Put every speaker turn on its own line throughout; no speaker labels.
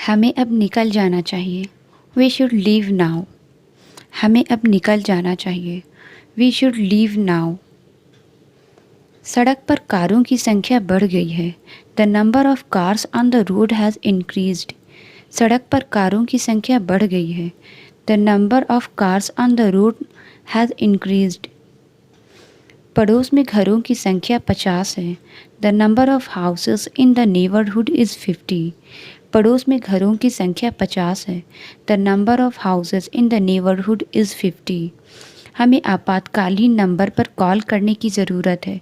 हमें अब निकल जाना चाहिए। We should leave now. हमें अब निकल जाना चाहिए। We should leave now. सड़क पर कारों की संख्या बढ़ गई है। The number of cars on the road has increased. सड़क पर कारों की संख्या बढ़ गई है। The number of cars on the road has increased. पड़ोस में घरों की संख्या 50 है। The number of houses in the neighbourhood is 50। पड़ोस में घरों की संख्या 50 है। The number of houses in the neighbourhood is 50। हमें आपातकालीन नंबर पर कॉल करने की ज़रूरत है।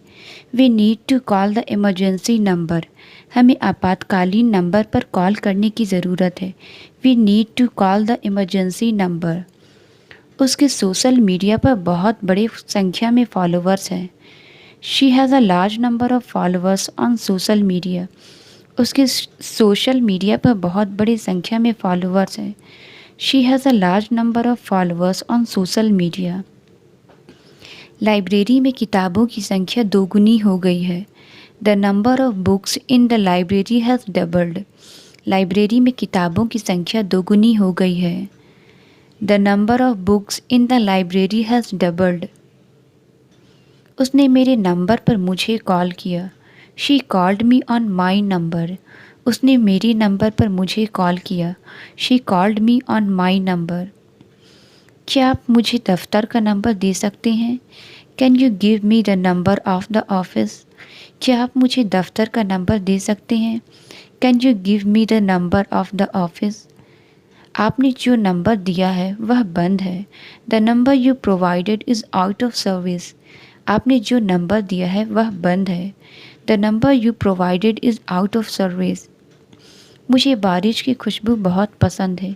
We need to call the emergency number. हमें आपातकालीन नंबर पर कॉल करने की ज़रूरत है। We need to call the emergency number. उसके सोशल मीडिया पर बहुत बड़ी संख्या में फॉलोअर्स हैं। She has a large number of followers on social media. उसके सोशल मीडिया पर बहुत बड़ी संख्या में फॉलोअर्स हैं। She has a large number of followers on social media. Library में किताबों की संख्या दोगुनी हो गई है। The number of books in the library has doubled. Library में किताबों की संख्या दोगुनी हो गई है। The number of books in the library has doubled. उसने मेरे नंबर पर मुझे कॉल किया। She called me on my number. उसने मेरे नंबर पर मुझे कॉल किया। She called me on my number. क्या आप मुझे दफ्तर का नंबर दे सकते हैं? Can you give me the number of the office? क्या आप मुझे दफ्तर का नंबर दे सकते हैं? Can you give me the number of the office? आपने जो नंबर दिया है वह बंद है। The number you provided is out of service. आपने जो नंबर दिया है वह बंद है। The number you provided is out of service. मुझे बारिश की खुशबू बहुत पसंद है।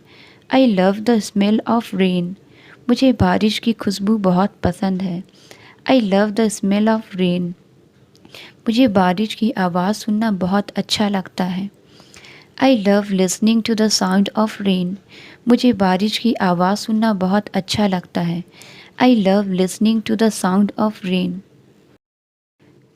I love the smell of rain. मुझे बारिश की खुशबू बहुत पसंद है। I love the smell of rain. मुझे बारिश की आवाज़ सुनना बहुत अच्छा लगता है। I love listening to the sound of rain. मुझे बारिश की आवाज़ सुनना बहुत अच्छा लगता है। I love listening to the sound of rain.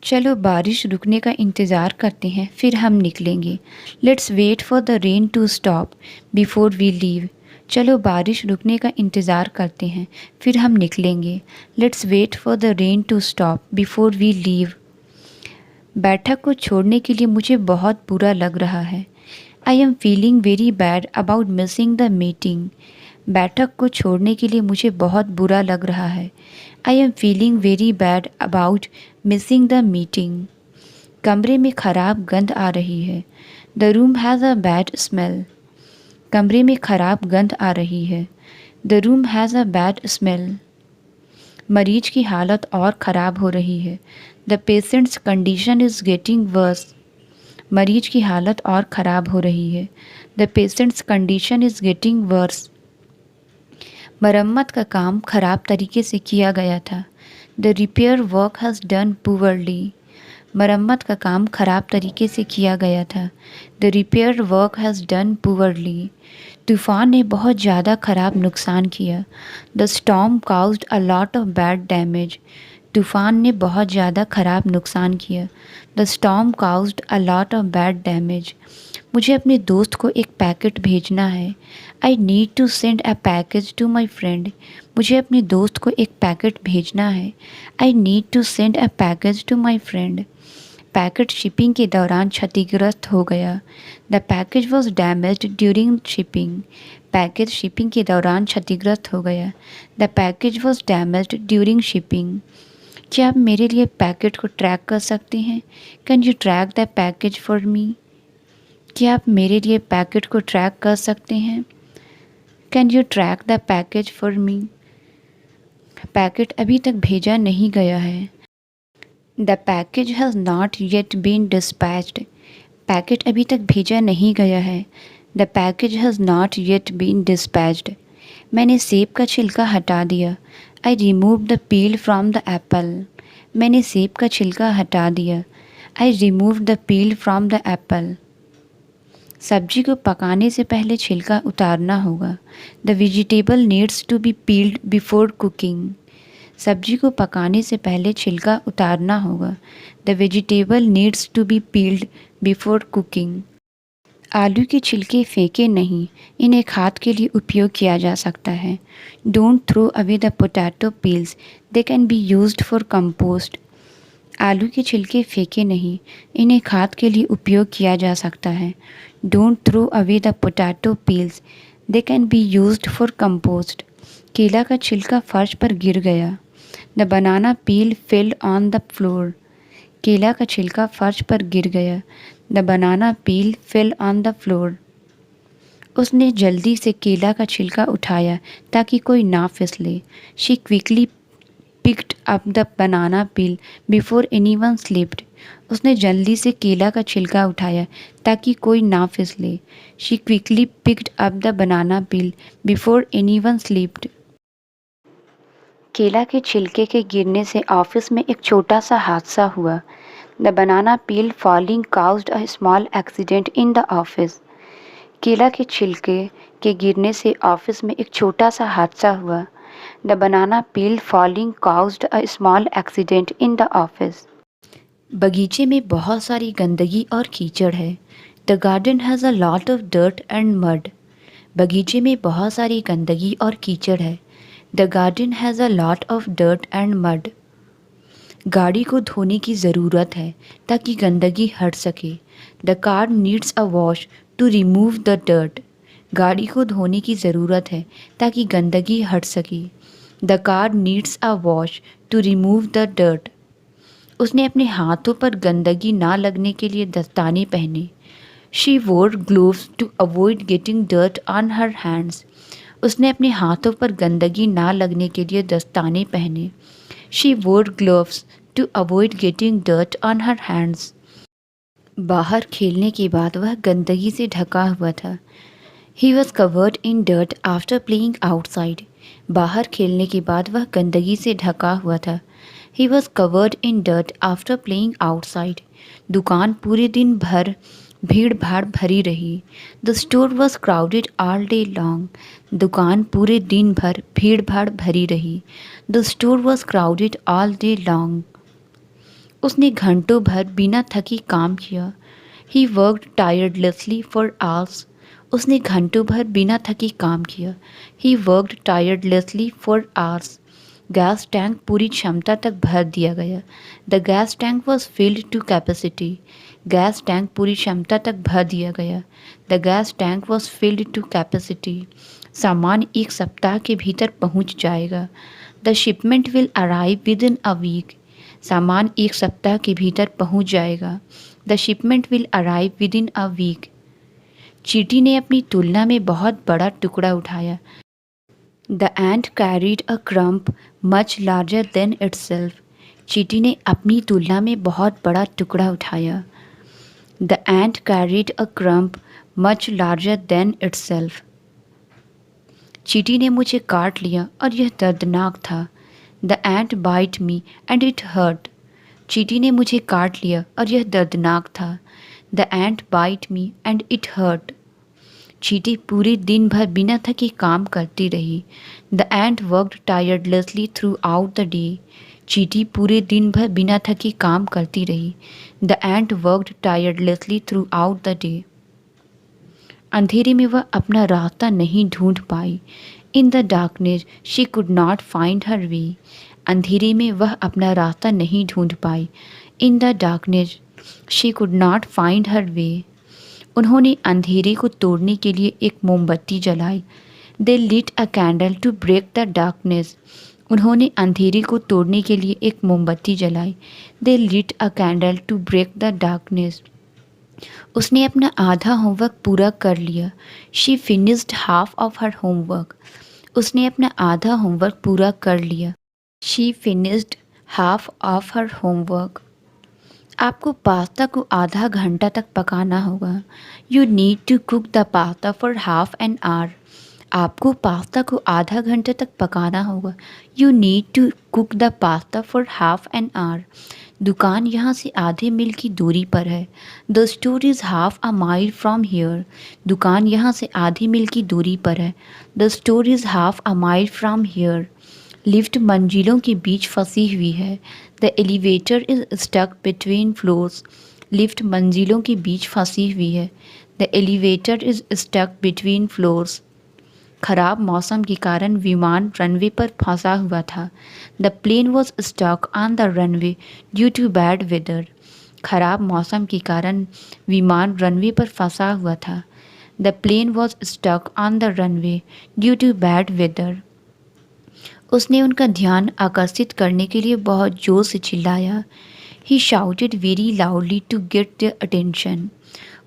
चलो बारिश रुकने का इंतज़ार करते हैं, फिर हम निकलेंगे। Let's wait for the rain to stop before we leave. चलो बारिश रुकने का इंतज़ार करते हैं, फिर हम निकलेंगे। Let's wait for the rain to stop before we leave. बैठक को छोड़ने के लिए मुझे बहुत बुरा लग रहा है। I am feeling very bad about missing the meeting. बैठक को छोड़ने के लिए मुझे बहुत बुरा लग रहा है। I am feeling very bad about missing the meeting. कमरे में ख़राब गंध आ रही है। The room has a bad smell. कमरे में ख़राब गंध आ रही है। The room has a bad smell. मरीज की हालत और ख़राब हो रही है। The patients condition is getting worse. मरीज की हालत और ख़राब हो रही है। The patients condition is getting worse. मरम्मत का काम ख़राब तरीके से किया गया था। The repair work has done poorly. मरम्मत का काम ख़राब तरीके से किया गया था। The repair work has done poorly. तूफ़ान ने बहुत ज़्यादा ख़राब नुकसान किया। The storm caused a lot of bad damage. तूफ़ान ने बहुत ज़्यादा ख़राब नुकसान किया। The storm caused a lot of bad damage. मुझे अपने दोस्त को एक पैकेट भेजना है। I need to send a package to my friend. मुझे अपने दोस्त को एक पैकेट भेजना है। I need to send a package to my friend. Packet shipping के दौरान क्षतिग्रस्त हो गया। The package was damaged during shipping. Package shipping के दौरान क्षतिग्रस्त हो गया। The package was damaged during shipping. क्या आप मेरे लिए पैकेट को ट्रैक कर सकते हैं? Can you track the package for मी? क्या आप मेरे लिए पैकेट को ट्रैक कर सकते हैं? Can you track the package for me? Packet अभी तक भेजा नहीं गया है। The package has not yet been dispatched. Packet अभी तक भेजा नहीं गया है। The package has not yet been dispatched. मैंने सेब का छिलका हटा दिया। I remove the peel from the apple. मैंने सेब का छिलका हटा दिया। I remove the peel from the apple. सब्जी को पकाने से पहले छिलका उतारना होगा। The vegetable needs to be peeled before cooking. सब्जी को पकाने से पहले छिलका उतारना होगा। The vegetable needs to be peeled before cooking. आलू के छिलके फेंके नहीं, इन्हें खाद के लिए उपयोग किया जा सकता है। Don't throw away the potato peels, they can be used for compost. आलू के छिलके फेंके नहीं, इन्हें खाद के लिए उपयोग किया जा सकता है। Don't throw away the potato peels, they can be used for compost. केला का छिलका फर्श पर गिर गया। The banana peel fell on the floor. केला का छिलका फर्श पर गिर गया। The banana peel fell on the floor. उसने जल्दी से केला का छिलका उठाया ताकि कोई ना फिसले। She quickly picked up the banana peel before anyone slipped. उसने जल्दी से केला का छिलका उठाया ताकि कोई ना फिसले। She quickly picked up the banana peel before anyone slipped. केला के छिलके के गिरने से ऑफिस में एक छोटा सा हादसा हुआ। The banana peel falling caused a small accident in the office. केला के छिलके के गिरने से ऑफिस में एक छोटा सा हादसा हुआ। The banana peel falling caused a small accident in the office. बगीचे में बहुत सारी गंदगी और कीचड़ है। The garden has a lot of dirt and mud. बगीचे में बहुत सारी गंदगी और कीचड़ है। The garden has a lot of dirt and mud. गाड़ी को धोने की ज़रूरत है ताकि गंदगी हट सके। The car needs a wash to remove the dirt. गाड़ी को धोने की ज़रूरत है ताकि गंदगी हट सके। The car needs a wash to remove the dirt. उसने अपने हाथों पर गंदगी ना लगने के लिए दस्ताने पहने। She wore gloves to avoid getting dirt on her hands. उसने अपने हाथों पर गंदगी ना लगने के लिए दस्ताने पहने। She wore gloves to avoid getting dirt on her hands. बाहर खेलने के बाद वह गंदगी से ढका हुआ था। He was covered in dirt after playing outside. बाहर खेलने के बाद वह गंदगी से ढका हुआ था। He was covered in dirt after playing outside. दुकान पूरे दिन भर भीड़ भाड़ भरी रही। The store was crowded all day long. दुकान पूरे दिन भर भीड़ भाड़ भरी रही। The store was crowded all day long. उसने घंटों भर बिना थकी काम किया। He worked tirelessly for hours. उसने घंटों भर बिना थकी काम किया। He worked tirelessly for hours. Gas tank पूरी क्षमता तक भर दिया गया। The gas tank was filled to capacity. Gas tank पूरी क्षमता तक भर दिया गया। The gas tank was filled to capacity. सामान एक सप्ताह के भीतर पहुंच जाएगा। The shipment will arrive within a week. सामान एक सप्ताह के भीतर पहुंच जाएगा। The shipment will arrive within a week. चींटी ने अपनी तुलना में बहुत बड़ा टुकड़ा उठाया। The ant carried a crumb much larger than itself. चींटी ने अपनी तुलना में बहुत बड़ा टुकड़ा उठाया। The ant carried a crumb much larger than itself. चींटी ने मुझे काट लिया और यह दर्दनाक था। The ant bit me and it hurt. चींटी ने मुझे काट लिया और यह दर्दनाक था। The ant bit me and it hurt. चींटी पूरे दिन भर बिना थके काम करती रही। The ant worked tirelessly throughout the day. चींटी पूरे दिन भर बिना थके काम करती रही। The ant worked tirelessly throughout the day. अंधेरे में वह अपना रास्ता नहीं ढूंढ पाई। In the darkness she could not find her way. अंधेरे में वह अपना रास्ता नहीं ढूंढ पाई। In the darkness she could not find her way. उन्होंने अंधेरे को तोड़ने के लिए एक मोमबत्ती जलाई। They lit a candle to break the darkness. उन्होंने अंधेरे को तोड़ने के लिए एक मोमबत्ती जलाई। They lit a candle to break the darkness. उसने अपना आधा होमवर्क पूरा कर लिया। She finished half of her homework. उसने अपना आधा होमवर्क पूरा कर लिया। She finished half of her homework. आपको पास्ता को आधा घंटा तक पकाना होगा। You need to cook the pasta for half an hour. आपको पास्ता को आधा घंटे तक पकाना होगा। You need to cook the pasta for half an hour. दुकान यहाँ से आधे मील की दूरी पर है। The store is half a mile from here. दुकान यहाँ से आधे मील की दूरी पर है। The store is half a mile from here. Lift मंजिलों के बीच फंसी हुई है। The elevator is stuck between floors. Lift मंजिलों के बीच फंसी हुई है। The elevator is stuck between floors. खराब मौसम के कारण विमान रनवे पर फंसा हुआ था। The plane was stuck on the runway due to bad weather. खराब मौसम के कारण विमान रनवे पर फंसा हुआ था। The plane was stuck on the runway due to bad weather. उसने उनका ध्यान आकर्षित करने के लिए बहुत जोर से चिल्लाया। He shouted very loudly to get their attention.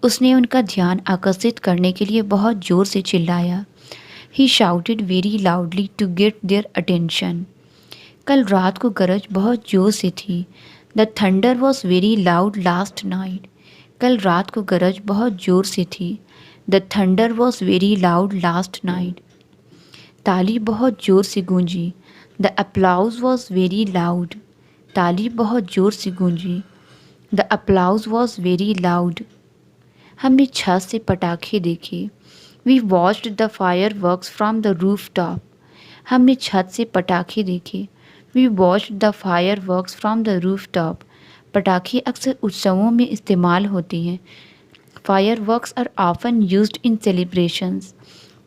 उसने उनका ध्यान आकर्षित करने के लिए बहुत जोर से चिल्लाया। He shouted very loudly to get their attention. कल रात को गरज बहुत जोर से थी। The thunder was very loud last night. कल रात को गरज बहुत जोर से थी। The thunder was very loud last night. ताली बहुत जोर से गूंजी। The applause was very loud. ताली बहुत जोर से गूंजी। The applause was very loud. हमने छत से पटाखे देखे। We watched the fireworks from the rooftop. हमने छत से पटाखे देखे। We watched the fireworks from the rooftop. पटाखे अक्सर उत्सवों में इस्तेमाल होते हैं। Fireworks are often used in celebrations.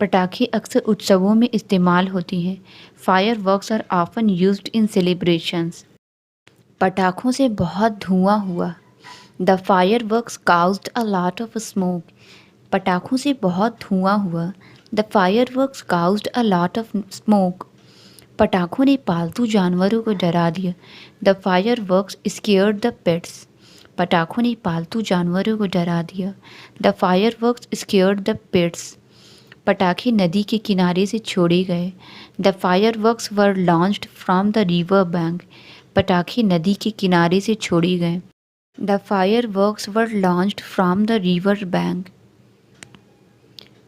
पटाखे अक्सर उत्सवों में इस्तेमाल होती हैं। Fireworks are often used in celebrations. पटाखों से बहुत धुआं हुआ। The fireworks caused a lot of smoke. पटाखों से बहुत धुआं हुआ। The fireworks caused a lot of smoke. पटाखों ने पालतू जानवरों को डरा दिया। The fireworks scared the pets. पटाखों ने पालतू जानवरों को डरा दिया। The fireworks scared the pets. पटाखे नदी के किनारे से छोड़े गए। The fireworks were launched from the river bank. पटाखे नदी के किनारे से छोड़े गए। The fireworks were launched from the river bank.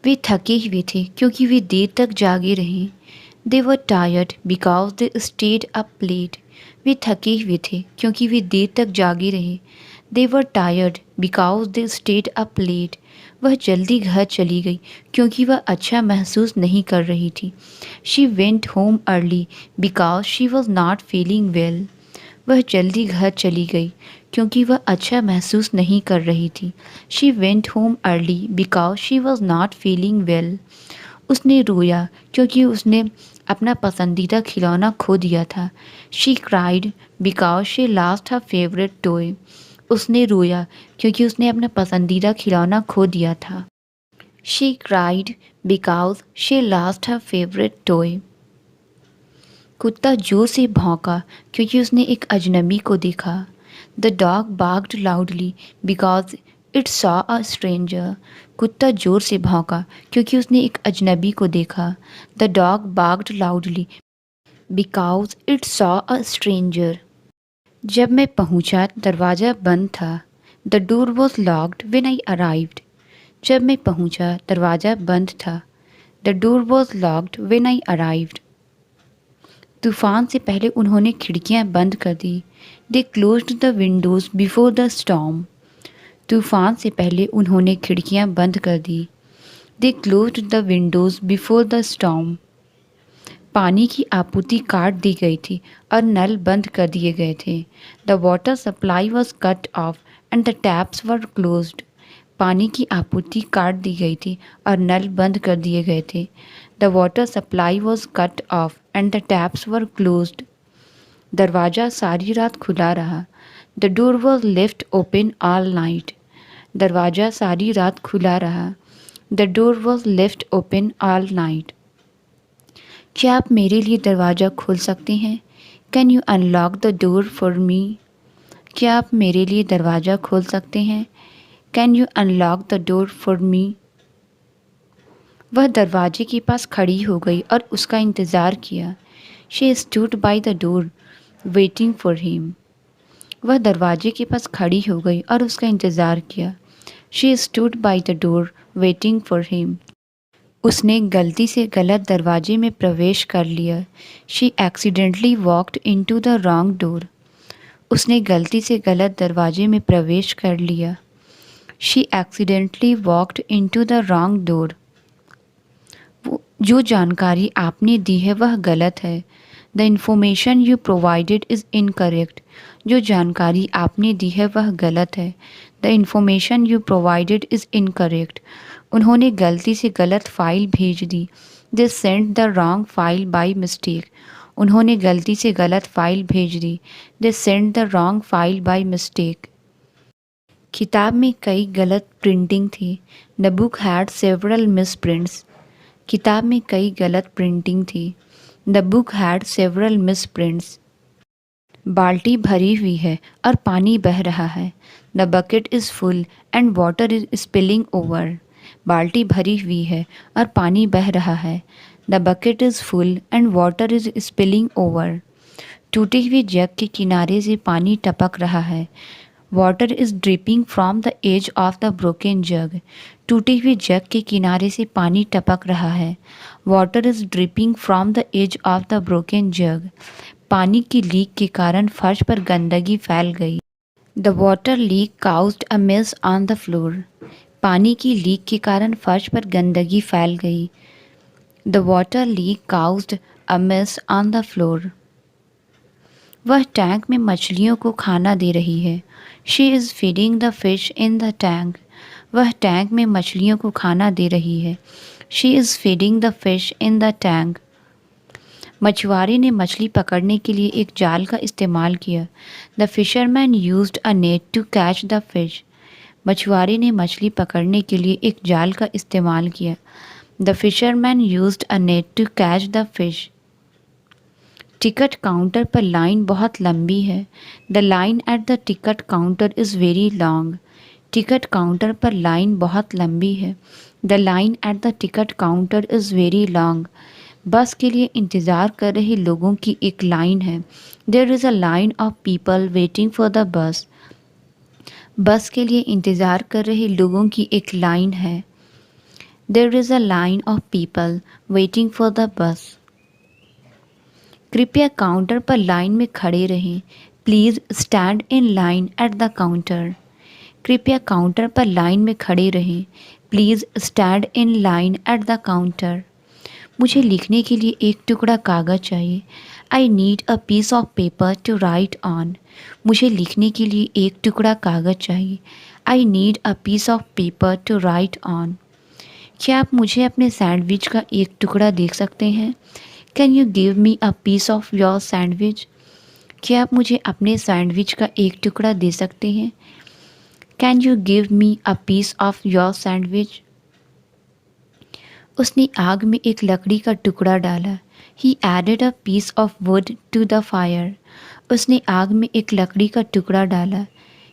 वे थके हुए थे क्योंकि वे देर तक जागे रहे। They were tired because they stayed up late. वे थके हुए थे क्योंकि वे देर तक जागे रहे। They were tired because they stayed up late. वह जल्दी घर चली गई क्योंकि वह अच्छा महसूस नहीं कर रही थी। She went home early because she was not feeling well. वह जल्दी घर चली गई क्योंकि वह अच्छा महसूस नहीं कर रही थी। She went home early because she was not feeling well. उसने रोया क्योंकि उसने अपना पसंदीदा खिलौना खो दिया था। She cried because she lost her favourite toy. उसने रोया क्योंकि उसने अपना पसंदीदा खिलौना खो दिया था। She cried because she lost her favourite toy. कुत्ता जोर से भौंका क्योंकि उसने एक अजनबी को देखा। The dog barked loudly because it saw a stranger. कुत्ता जोर से भौंका क्योंकि उसने एक अजनबी को देखा। The dog barked loudly because it saw a stranger. जब मैं पहुंचा दरवाज़ा बंद था। The door was locked when I arrived. जब मैं पहुंचा दरवाज़ा बंद था। The door was locked when I arrived. तूफान से पहले उन्होंने खिड़कियां बंद कर दी। They closed the windows before the storm. तूफान से पहले उन्होंने खिड़कियां बंद कर दी। They closed the windows before the storm. पानी की आपूर्ति काट दी गई थी और नल बंद कर दिए गए थे। The water supply was cut off and the taps were closed. पानी की आपूर्ति काट दी गई थी और नल बंद कर दिए गए थे। The water supply was cut off and the taps were closed. दरवाज़ा सारी रात खुला रहा। The door was left open all night. दरवाज़ा सारी रात खुला रहा। The door was left open all night. क्या आप मेरे लिए दरवाज़ा खोल सकते हैं? Can you unlock the door for me? क्या आप मेरे लिए दरवाज़ा खोल सकते हैं? Can you unlock the door for me? वह दरवाजे के पास खड़ी हो गई और उसका इंतज़ार किया। She stood by the door waiting for him. वह दरवाजे के पास खड़ी हो गई और उसका इंतज़ार किया। She stood by the door waiting for him. उसने गलती से गलत दरवाजे में प्रवेश कर लिया। She accidentally walked into the wrong door. उसने गलती से गलत दरवाजे में प्रवेश कर लिया। She accidentally walked into the wrong door. जो जानकारी आपने दी है वह गलत है। The information you provided is incorrect. जो जानकारी आपने दी है वह गलत है। The information you provided is incorrect. उन्होंने गलती से गलत फ़ाइल भेज दी। They sent the wrong file by mistake. उन्होंने गलती से गलत फ़ाइल भेज दी। They sent the wrong file by mistake. किताब में कई गलत प्रिंटिंग थी। The book had several misprints. किताब में कई गलत प्रिंटिंग थी। The book had several misprints. बाल्टी भरी हुई है और पानी बह रहा है। The bucket is full and water is spilling over. बाल्टी भरी हुई है और पानी बह रहा है। The bucket is full and water is spilling over. टूटे हुए जग के किनारे से पानी टपक रहा है। Water is dripping from the edge of the broken jug. टूटे हुए जग के किनारे से पानी टपक रहा है। Water is dripping from the edge of the broken jug. पानी की लीक के कारण फर्श पर गंदगी फैल गई। The water leak caused a mess on the floor. पानी की लीक के कारण फर्श पर गंदगी फैल गई। The water leak caused a mess on the floor. वह टैंक में मछलियों को खाना दे रही है। She is feeding the fish in the tank. वह टैंक में मछलियों को खाना दे रही है। She is feeding the fish in the tank. मछुआरे ने मछली पकड़ने के लिए एक जाल का इस्तेमाल किया। The fisherman used a net to catch the fish. मछुआरे ने मछली पकड़ने के लिए एक जाल का इस्तेमाल किया। The fisherman used a net to catch the fish. Ticket counter पर लाइन बहुत लंबी है। The line at the ticket counter is very long. Ticket counter पर लाइन बहुत लंबी है। The line at the ticket counter is very long. Bus के लिए इंतज़ार कर रहे लोगों की एक लाइन है। There is a line of people waiting for the bus. Bus के लिए इंतज़ार कर रहे लोगों की एक लाइन है। There is a line of people waiting for the bus. कृपया काउंटर पर लाइन में खड़े रहें। Please stand in line at the counter. कृपया काउंटर पर लाइन में खड़े रहें। Please stand in line at the counter. मुझे लिखने के लिए एक टुकड़ा कागज़ चाहिए। I need a piece of paper to write on. मुझे लिखने के लिए एक टुकड़ा कागज़ चाहिए। I need a piece of paper to write on. क्या आप मुझे अपने सैंडविच का एक टुकड़ा देख सकते हैं? Can you give me a piece of your sandwich? क्या आप मुझे अपने सैंडविच का एक टुकड़ा दे सकते हैं? Can you give me a piece of your sandwich? उसने आग में एक लकड़ी का टुकड़ा डाला। He added a piece of wood to the fire. उसने आग में एक लकड़ी का टुकड़ा डाला।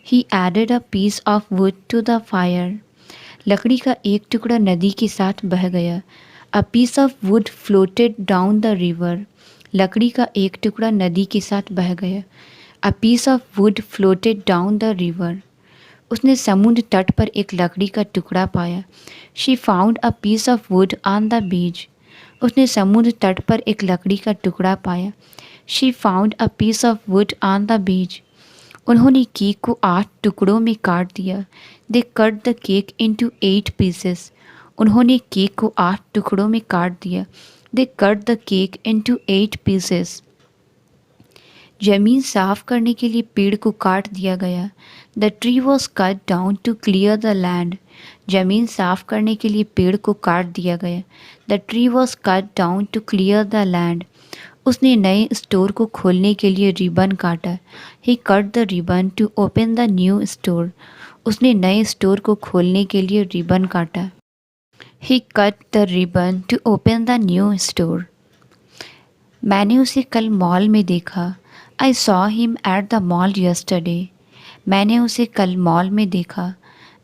He added a piece of wood to the fire. लकड़ी का एक टुकड़ा नदी के साथ बह गया। A piece of wood floated down the river. लकड़ी का एक टुकड़ा नदी के साथ बह गया। A piece of wood floated down the river. उसने समुद्र तट पर एक लकड़ी का टुकड़ा पाया। She found a piece of wood on the beach. उसने समुद्र तट पर एक लकड़ी का टुकड़ा पाया। She found a piece of wood on the beach. उन्होंने केक को 8 टुकड़ों में काट दिया। They cut the cake into 8 pieces. उन्होंने केक को 8 टुकड़ों में काट दिया। They cut the cake into 8 pieces. जमीन साफ करने के लिए पेड़ को काट दिया गया। The tree was cut down to clear the land. जमीन साफ करने के लिए पेड़ को काट दिया गया। The tree was cut down to clear the land. उसने नए स्टोर को खोलने के लिए रिबन काटा। He cut the ribbon to open the new store. उसने नए स्टोर को खोलने के लिए रिबन काटा। He cut the ribbon to open the new store. मैंने उसे कल मॉल में देखा। I saw him at the mall yesterday. मैंने उसे कल मॉल में देखा।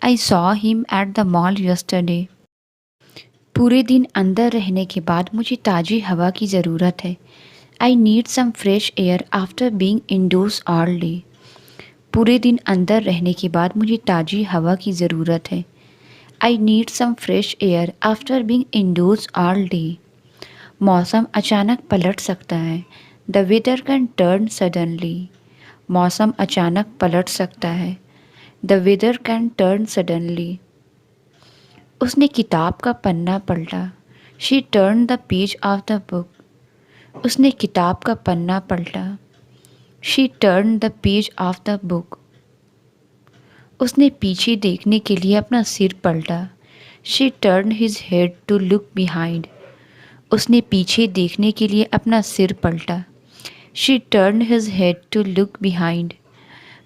I saw him at the mall yesterday. पूरे दिन अंदर रहने के बाद मुझे ताज़ी हवा की ज़रूरत है। I need some fresh air after being indoors all day. पूरे दिन अंदर रहने के बाद मुझे ताज़ी हवा की ज़रूरत है। I need some fresh air after being indoors all day. मौसम अचानक पलट सकता है। The weather can turn suddenly. मौसम अचानक पलट सकता है। The weather can turn suddenly. उसने किताब का पन्ना पलटा। She turn the page of the book. उसने किताब का पन्ना पलटा। She turn the page of the book. उसने पीछे देखने के लिए अपना सिर पलटा। She turn his head to look behind. उसने पीछे देखने के लिए अपना सिर पलटा। She turn his head to look behind.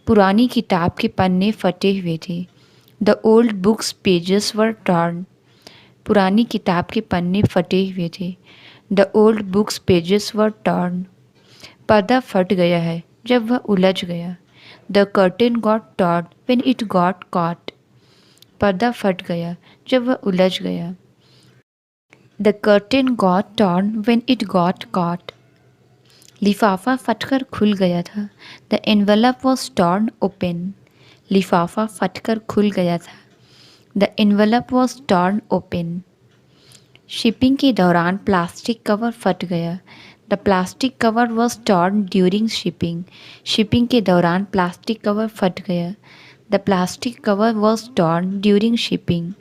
पुरानी किताब के पन्ने फटे हुए थे। The old books pages were torn. पुरानी किताब के पन्ने फटे हुए थे। The old books pages were torn. पर्दा फट गया है जब वह उलझ गया। The curtain got torn when it got caught. पर्दा फट गया जब वह उलझ गया। The curtain got torn when it got cot. लिफाफा फटकर खुल गया था। The envelope was torn open. लिफाफा फटकर खुल गया था। The envelope was torn open. Shipping के दौरान प्लास्टिक कवर फट गया। The plastic cover was torn during shipping. Shipping के दौरान प्लास्टिक कवर फट गया। The plastic cover was torn during shipping.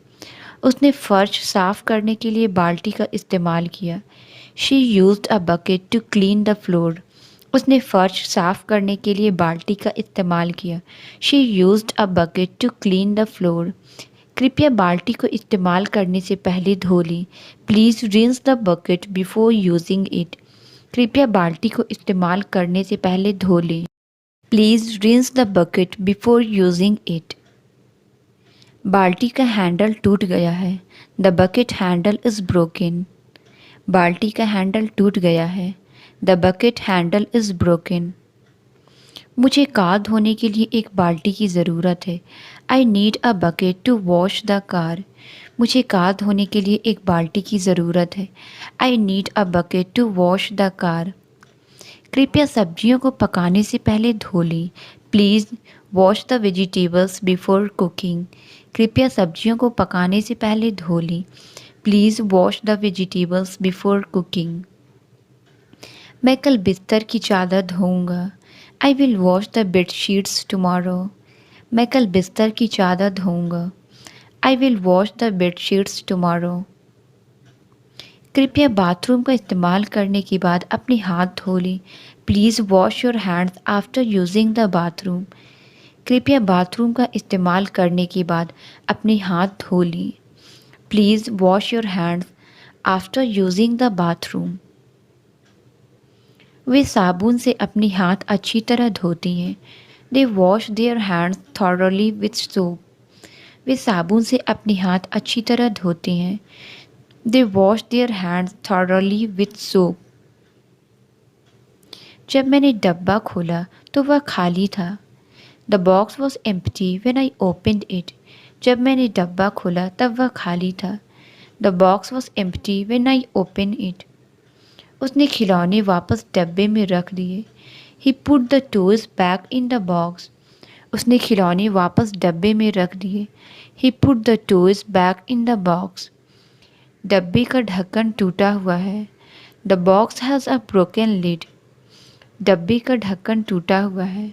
उसने फर्श साफ करने के लिए बाल्टी का इस्तेमाल किया। She used a bucket to clean the floor. उसने फर्श साफ करने के लिए बाल्टी का इस्तेमाल किया। She used a bucket to clean the floor. कृपया बाल्टी को इस्तेमाल करने से पहले धो लें। Please rinse the bucket before using it. कृपया बाल्टी को इस्तेमाल करने से पहले धो लें। Please rinse the bucket before using it. बाल्टी का हैंडल टूट गया है। The bucket handle is broken. बाल्टी का हैंडल टूट गया है। The bucket handle is broken. मुझे कार धोने के लिए एक बाल्टी की ज़रूरत है। I need a bucket to wash the car. मुझे कार धोने के लिए एक बाल्टी की ज़रूरत है। I need a bucket to wash the car. कृपया सब्जियों को पकाने से पहले धो लें। Please wash the vegetables before cooking. कृपया सब्जियों को पकाने से पहले धो लें। Please wash the vegetables before cooking. मैं कल बिस्तर की चादर धोऊंगा। I will wash the bedsheets tomorrow. मैं कल बिस्तर की चादर धोऊंगा। I will wash the bedsheets tomorrow. कृपया बाथरूम का इस्तेमाल करने के बाद अपने हाथ धो लें। Please wash your hands after using the bathroom. कृपया बाथरूम का इस्तेमाल करने के बाद अपने हाथ धो लें। Please wash your hands after using the bathroom. वे साबुन से अपने हाथ अच्छी तरह धोती हैं। They wash their hands thoroughly with soap. वे साबुन से अपने हाथ अच्छी तरह धोते हैं। They wash their hands thoroughly with soap. जब मैंने डब्बा खोला तो वह खाली था। The box was empty when I opened it. जब मैंने डब्बा खोला तब वह खाली था। The box was empty when I open it. उसने खिलौने वापस डब्बे में रख दिए। He put the toys back in the box. उसने खिलौने वापस डब्बे में रख दिए। He put the toys back in the box. डब्बे का ढक्कन टूटा हुआ है। The box has a broken lid. डब्बे का ढक्कन टूटा हुआ है।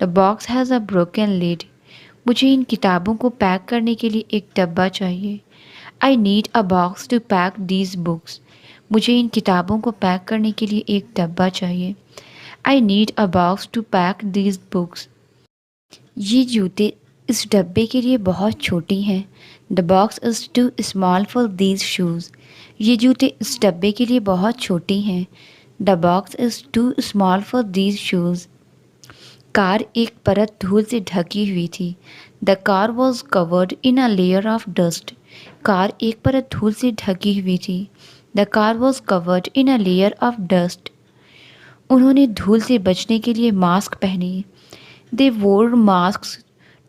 The box has a broken lid. मुझे इन किताबों को पैक करने के लिए एक डब्बा चाहिए। I need a box to pack these books. मुझे इन किताबों को पैक करने के लिए एक डब्बा चाहिए। I need a box to pack these books. ये जूते इस डब्बे के लिए बहुत छोटी हैं। The box is too small for these shoes. ये जूते इस डब्बे के लिए बहुत छोटी हैं। The box is too small for these shoes. Car एक परत धूल से ढकी हुई थी। The car was covered in a layer of dust. Car एक परत धूल से ढकी हुई थी। The car was covered in a layer of dust. उन्होंने धूल से बचने के लिए मास्क पहने। They wore mask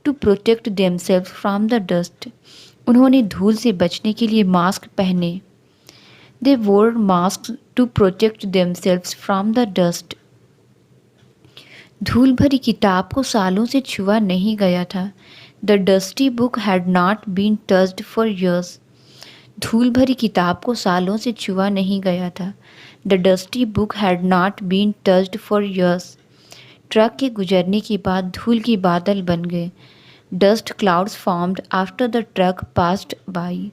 to protect themselves from the dust. उन्होंने धूल से बचने के लिए मास्क पहने। They wore mask to protect themselves from the dust. धूल भरी किताब को सालों से छुआ नहीं गया था। The dusty book had not been touched for years. धूल भरी किताब को सालों से छुआ नहीं गया था। The dusty book had not been touched for years. Truck के गुजरने के बाद धूल के बादल बन गए। Dust clouds formed after the truck passed by.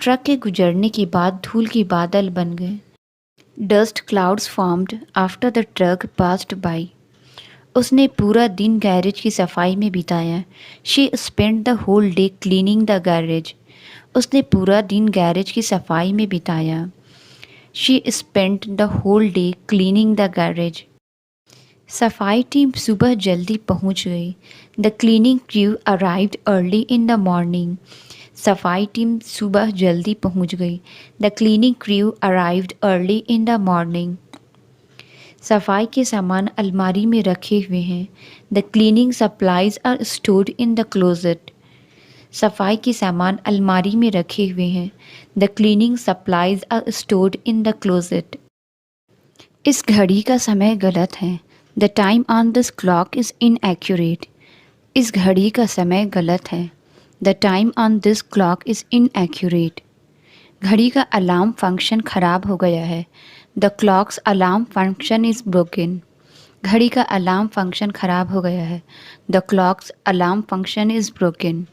Truck के गुजरने के बाद धूल के बादल बन गए। Dust clouds formed after the truck passed by. उसने पूरा दिन गैरेज की सफाई में बिताया। She spend the whole day cleaning the garage. उसने पूरा दिन गैरेज की सफाई में बिताया। She spend the whole day cleaning the garage. सफाई टीम सुबह जल्दी पहुंच गई। The cleaning crew arrived early in the morning. सफाई टीम सुबह जल्दी पहुंच गई। The cleaning crew arrived early in the morning. सफाई के सामान अलमारी में रखे हुए हैं। The cleaning supplies are stored in the closet. सफाई के सामान अलमारी में रखे हुए हैं। The cleaning supplies are stored in the closet. इस घड़ी का समय गलत है। The time on this clock is inaccurate. इस घड़ी का समय गलत है। The time on this clock is inaccurate. घड़ी का अलार्म फंक्शन ख़राब हो गया है। The clocks alarm function is broken. घड़ी का अलार्म फंक्शन ख़राब हो गया है। The clocks alarm function is broken.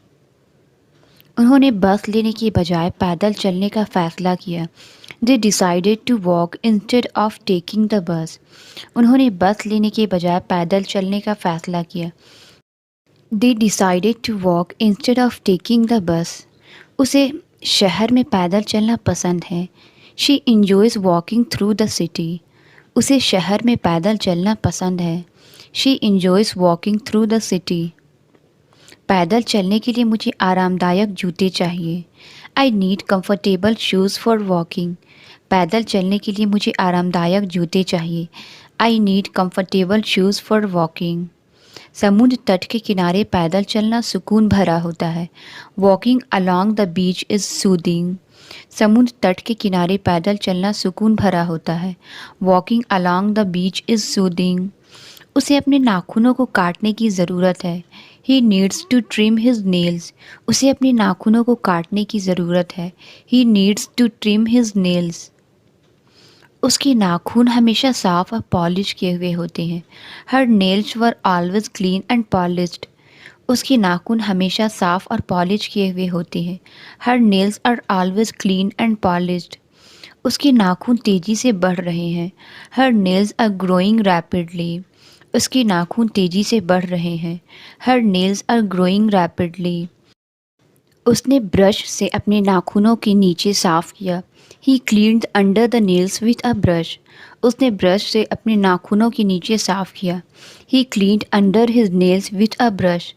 उन्होंने बस लेने की बजाय पैदल चलने का फ़ैसला किया। They decided to walk instead of taking the bus. उन्होंने बस लेने के बजाय पैदल चलने का फ़ैसला किया। They decided to walk instead of taking the bus. उसे शहर में पैदल चलना पसंद है। She enjoys walking through the city. उसे शहर में पैदल चलना पसंद है। She enjoys walking through the city. पैदल चलने के लिए मुझे आरामदायक जूते चाहिए। I need comfortable shoes for walking. पैदल चलने के लिए मुझे आरामदायक जूते चाहिए। I need comfortable shoes for walking. समुद्र तट के किनारे पैदल चलना सुकून भरा होता है। Walking along the beach is soothing. समुद्र तट के किनारे पैदल चलना सुकून भरा होता है। Walking along the beach is soothing. उसे अपने नाखूनों को काटने की ज़रूरत है। He needs to trim his nails. उसे अपने नाखूनों को काटने की ज़रूरत है। He needs to trim his nails. उसके नाखून हमेशा साफ और पॉलिश किए हुए होते हैं। Her nails were always clean and polished. उसके नाखून हमेशा साफ और पॉलिश किए हुए होते हैं। Her nails are always clean and polished. उसके नाखून तेज़ी से बढ़ रहे हैं। Her nails are growing rapidly. उसके नाखून तेज़ी से बढ़ रहे हैं। Her nails are growing rapidly. उसने ब्रश से अपने नाखूनों के नीचे साफ किया। He cleaned under the nails with a brush. उसने ब्रश से अपने नाखूनों के नीचे साफ किया। He cleaned under his nails with a brush.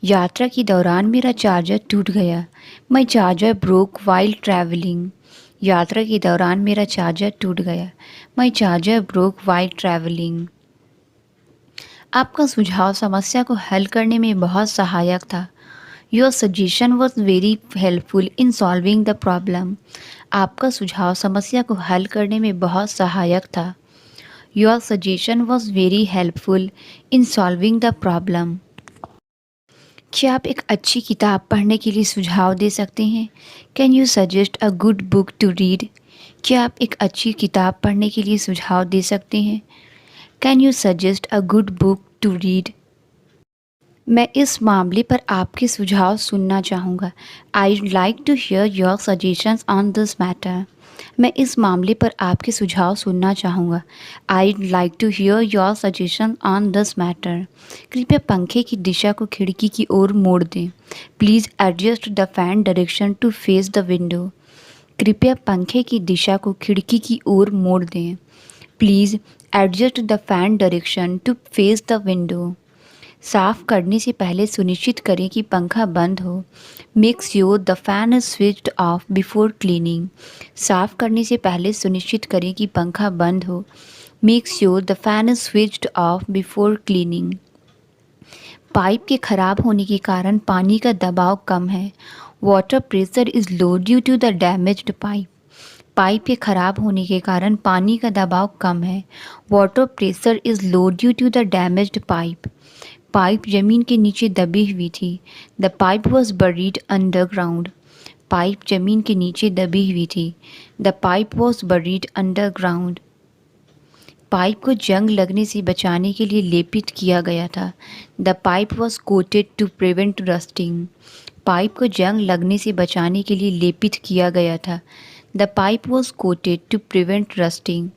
यात्रा के दौरान मेरा चार्जर टूट गया। माई चार्जर ब्रोक वाइल ट्रैवलिंग। यात्रा के दौरान मेरा चार्जर टूट गया। माई चार्जर ब्रोक वाइल ट्रैवलिंग। आपका सुझाव समस्या को हल करने में बहुत सहायक था। Your suggestion was very helpful in solving the problem. आपका सुझाव समस्या को हल करने में बहुत सहायक था। Your suggestion was very helpful in solving the problem. क्या आप एक अच्छी किताब पढ़ने के लिए सुझाव दे सकते हैं? Can you suggest a good book to read? क्या आप एक अच्छी किताब पढ़ने के लिए सुझाव दे सकते हैं? Can you suggest a good book to read? मैं इस मामले पर आपके सुझाव सुनना चाहूँगा। I like to hear your suggestions on this matter. मैं इस मामले पर आपके सुझाव सुनना चाहूँगा। I like to hear your suggestion on this matter. कृपया पंखे की दिशा को खिड़की की ओर मोड़ दें। Please adjust the fan direction to face the window. कृपया पंखे की दिशा को खिड़की की ओर मोड़ दें। Please adjust the fan direction to face the window. साफ़ करने से पहले सुनिश्चित करें कि पंखा बंद हो। Make sure the fan is switched off before cleaning. साफ़ करने से पहले सुनिश्चित करें कि पंखा बंद हो। Make sure the fan is switched off before cleaning. Pipe के ख़राब होने के कारण पानी का दबाव कम है। Water pressure is low due to the damaged pipe. Pipe के ख़राब होने के कारण पानी का दबाव कम है। Water pressure is low due to the damaged pipe. Pipe ज़मीन के नीचे दबी हुई थी। The pipe was buried underground. Pipe ज़मीन के नीचे दबी हुई थी। The pipe was buried underground. Pipe को जंग लगने से बचाने के लिए लेपित किया गया था। The pipe was coated to prevent rusting. Pipe को जंग लगने से बचाने के लिए लेपित किया गया था। The pipe was coated to prevent rusting.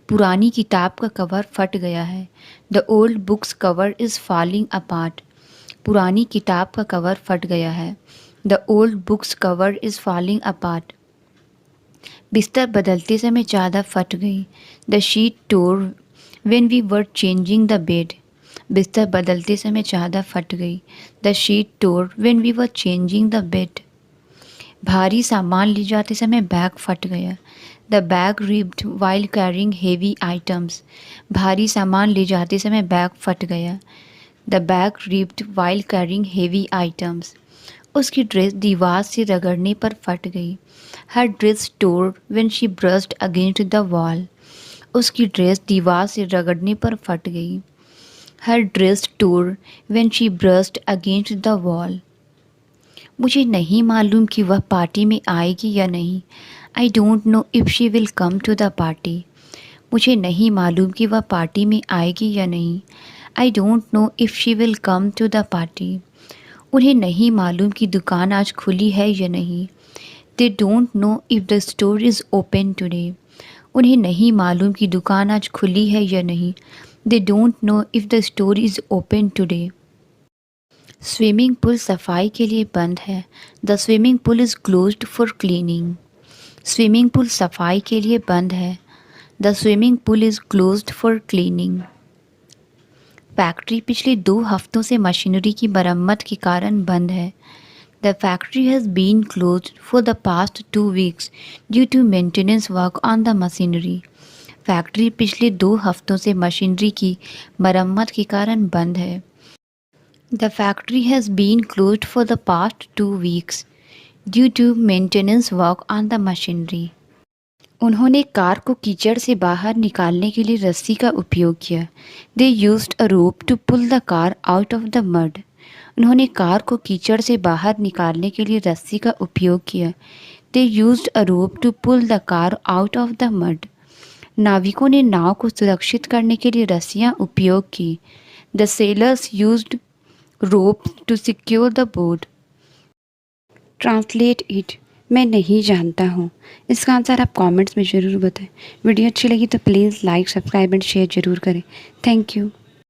पुरानी किताब का कवर फट गया है। The old book's cover is falling apart. पुरानी किताब का कवर फट गया है। The old book's cover is falling apart. बिस्तर बदलते समय चादर फट गई। The sheet tore when we were changing the bed. बिस्तर बदलते समय चादर फट गई। The sheet tore when we were changing the bed. भारी सामान ले जाते समय बैग फट गया। The bag ripped while carrying heavy items. भारी सामान ले जाते समय बैग फट गया। The bag ripped while carrying heavy items. उसकी ड्रेस दीवार से रगड़ने पर फट गई। Her dress tore when she brushed against the wall. उसकी ड्रेस दीवार से रगड़ने पर फट गई। Her dress tore when she brushed against the wall. मुझे नहीं मालूम कि वह पार्टी में आएगी या नहीं। I don't know if she will come to the party. मुझे नहीं मालूम कि वह पार्टी में आएगी या नहीं। I don't know if she will come to the party. उन्हें नहीं मालूम कि दुकान आज खुली है या नहीं। They don't know if the store is open today. उन्हें नहीं मालूम कि दुकान आज खुली है या नहीं। They don't know if the store is open today. Swimming pool सफाई के लिए बंद है। The swimming pool is closed for cleaning. Swimming pool सफाई के लिए बंद है। The swimming pool is closed for cleaning. Factory पिछले 2 हफ्तों से मशीनरी की मरम्मत के कारण बंद है। The factory has been closed for the past 2 weeks due to maintenance work on the machinery. Factory पिछले 2 हफ्तों से मशीनरी की मरम्मत के कारण बंद है। The factory has been closed for the past 2 weeks due to maintenance work on the machinery. उन्होंने कार को कीचड़ से बाहर निकालने के लिए रस्सी का उपयोग किया। They used a rope to pull the car out of the mud. उन्होंने कार को कीचड़ से बाहर निकालने के लिए रस्सी का उपयोग किया। They used a rope to pull the car out of the mud. नाविकों ने नाव को सुरक्षित करने के लिए रस्सियाँ उपयोग की। The sailors used rope to secure the boat. Translate it. मैं नहीं जानता हूँ। इसका आंसर आप कमेंट्स में ज़रूर बताएं। वीडियो अच्छी लगी तो please like, subscribe and share ज़रूर करें। Thank you.